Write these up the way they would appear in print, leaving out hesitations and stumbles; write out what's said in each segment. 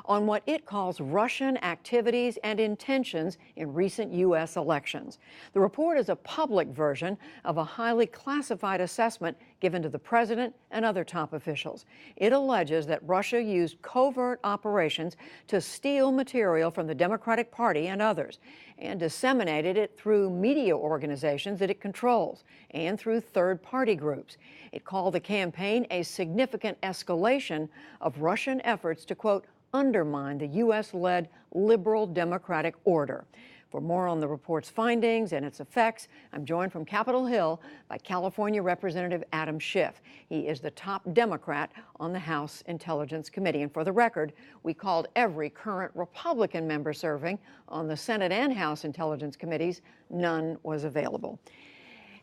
on what it calls Russian activities and intentions in recent U.S. elections. The report is a public version of a highly classified assessment given to the president and other top officials. It alleges that Russia used covert operations to steal material from the Democratic Party and others, and disseminated it through media organizations that it controls and through third-party groups. It called the campaign a significant escalation of Russian efforts to, quote, undermine the U.S.-led liberal democratic order. For more on the report's findings and its effects, I'm joined from Capitol Hill by California Representative Adam Schiff. He is the top Democrat on the House Intelligence Committee. And for the record, we called every current Republican member serving on the Senate and House Intelligence Committees. None was available.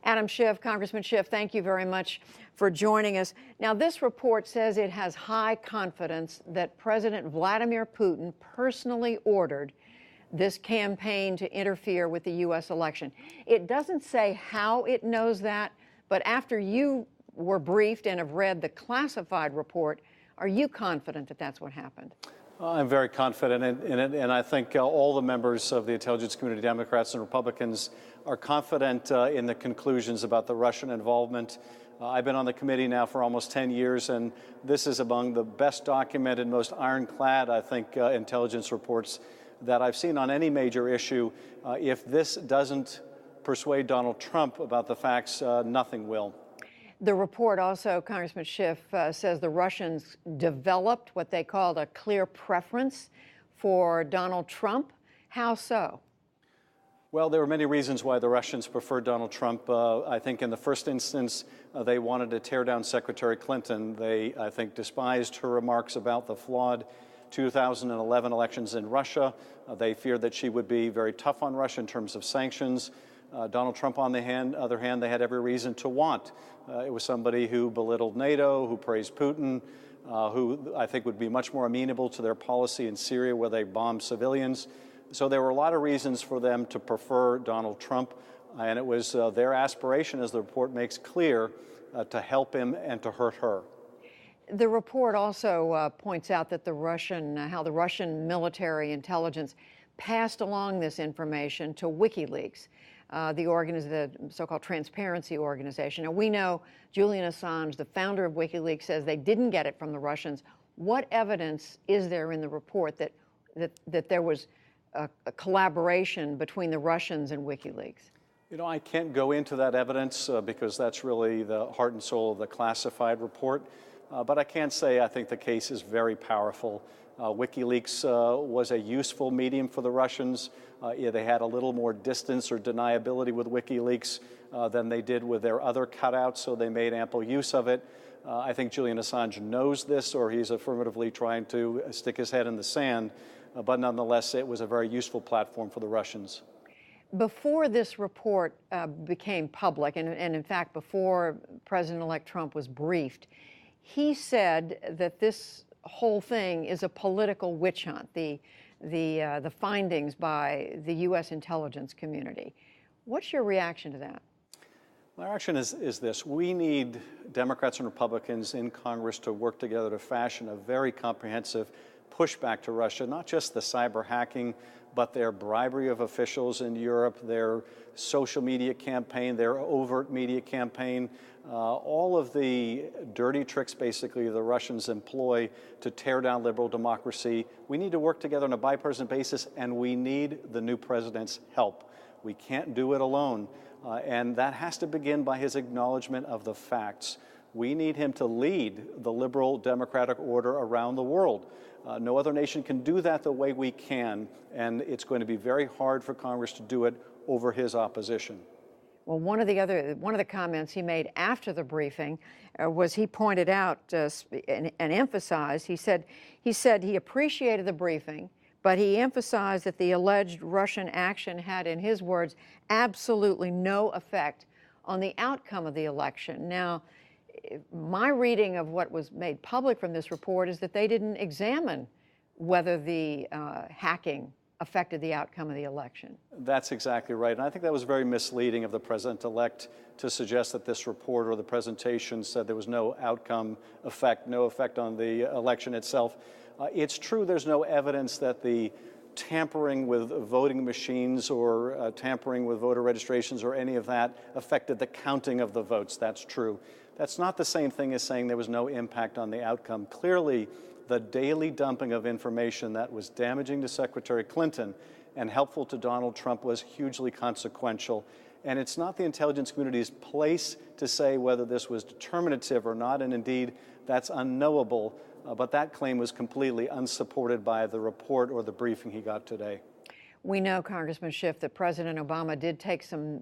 Adam Schiff, Congressman Schiff, thank you very much for joining us. Now, this report says it has high confidence that President Vladimir Putin personally ordered this campaign to interfere with the U.S. election. It doesn't say how it knows that, but after you were briefed and have read the classified report, are you confident that that's what happened? I'm very confident in it, and I think all the members of the intelligence community, Democrats and Republicans, are confident in the conclusions about the Russian involvement. I've been on the committee now for almost 10 years, and this is among the best documented, most ironclad, I think, intelligence reports that I've seen on any major issue. If this doesn't persuade Donald Trump about the facts, nothing will. The report also, Congressman Schiff, says the Russians developed what they called a clear preference for Donald Trump. How so? Well, there were many reasons why the Russians preferred Donald Trump. I think in the first instance, they wanted to tear down Secretary Clinton. They, I think, despised her remarks about the flawed 2011 elections in Russia. They feared that she would be very tough on Russia in terms of sanctions. Donald Trump, on the other hand, they had every reason to want. It was somebody who belittled NATO, who praised Putin, who I think would be much more amenable to their policy in Syria where they bombed civilians. So there were a lot of reasons for them to prefer Donald Trump, and it was their aspiration, as the report makes clear, to help him and to hurt her. The report also points out that how the Russian military intelligence passed along this information to WikiLeaks, the so-called transparency organization. Now, we know Julian Assange, the founder of WikiLeaks, says they didn't get it from the Russians. What evidence is there in the report that there was a collaboration between the Russians and WikiLeaks? You know, I can't go into that evidence because that's really the heart and soul of the classified report. But I can say I think the case is very powerful. WikiLeaks was a useful medium for the Russians. They had a little more distance or deniability with WikiLeaks than they did with their other cutouts, so they made ample use of it. I think Julian Assange knows this, or he's affirmatively trying to stick his head in the sand. But nonetheless, it was a very useful platform for the Russians. Before this report became public, and in fact, before President-elect Trump was briefed, he said that this whole thing is a political witch hunt, the findings by the U.S. intelligence community. What's your reaction to that? My reaction is this. We need Democrats and Republicans in Congress to work together to fashion a very comprehensive pushback to Russia, not just the cyber hacking, but their bribery of officials in Europe, their social media campaign, their overt media campaign, all of the dirty tricks, basically, the Russians employ to tear down liberal democracy. We need to work together on a bipartisan basis, and we need the new president's help. We can't do it alone, and that has to begin by his acknowledgement of the facts. We need him to lead the liberal democratic order around the world. No other nation can do that the way we can, and it's going to be very hard for Congress to do it over his opposition. Well, one of the comments he made after the briefing was he pointed out and emphasized. He said he appreciated the briefing, but he emphasized that the alleged Russian action had, in his words, absolutely no effect on the outcome of the election. Now, my reading of what was made public from this report is that they didn't examine whether the hacking affected the outcome of the election. That's exactly right. And I think that was very misleading of the president-elect to suggest that this report or the presentation said there was no outcome effect, no effect on the election itself. It's true there's no evidence that the tampering with voting machines or tampering with voter registrations or any of that affected the counting of the votes. That's true. That's not the same thing as saying there was no impact on the outcome. Clearly, the daily dumping of information that was damaging to Secretary Clinton and helpful to Donald Trump was hugely consequential. And it's not the intelligence community's place to say whether this was determinative or not, and indeed, that's unknowable. But that claim was completely unsupported by the report or the briefing he got today. We know, Congressman Schiff, that President Obama did take some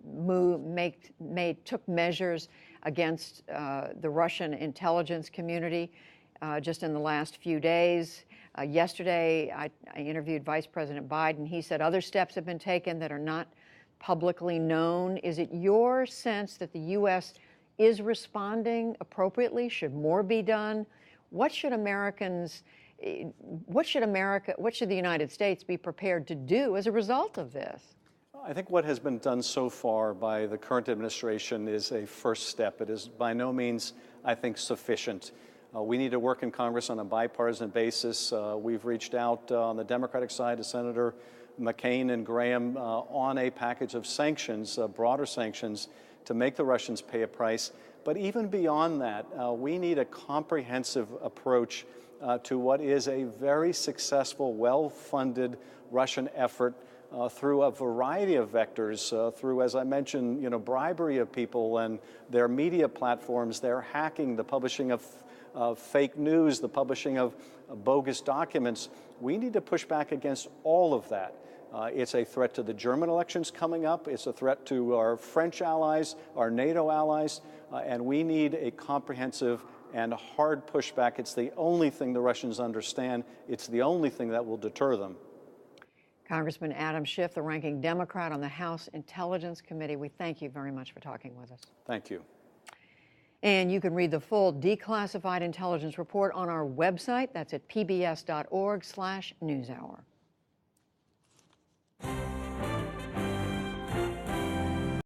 took measures against the Russian intelligence community just in the last few days. Yesterday, I interviewed Vice President Biden. He said other steps have been taken that are not publicly known. Is it your sense that the U.S. is responding appropriately? Should more be done? What should the United States be prepared to do as a result of this? I think what has been done so far by the current administration is a first step. It is by no means, I think, sufficient. We need to work in Congress on a bipartisan basis. We've reached out on the Democratic side to Senator McCain and Graham on a package of sanctions, broader sanctions, to make the Russians pay a price. But even beyond that, we need a comprehensive approach to what is a very successful, well-funded Russian effort through a variety of vectors, through, as I mentioned, bribery of people and their media platforms, their hacking, the publishing of fake news, the publishing of bogus documents. We need to push back against all of that. It's a threat to the German elections coming up. It's a threat to our French allies, our NATO allies, and we need a comprehensive and hard pushback. It's the only thing the Russians understand. It's the only thing that will deter them. Congressman Adam Schiff, the ranking Democrat on the House Intelligence Committee, we thank you very much for talking with us. Thank you. And you can read the full declassified intelligence report on our website. That's at pbs.org/newshour.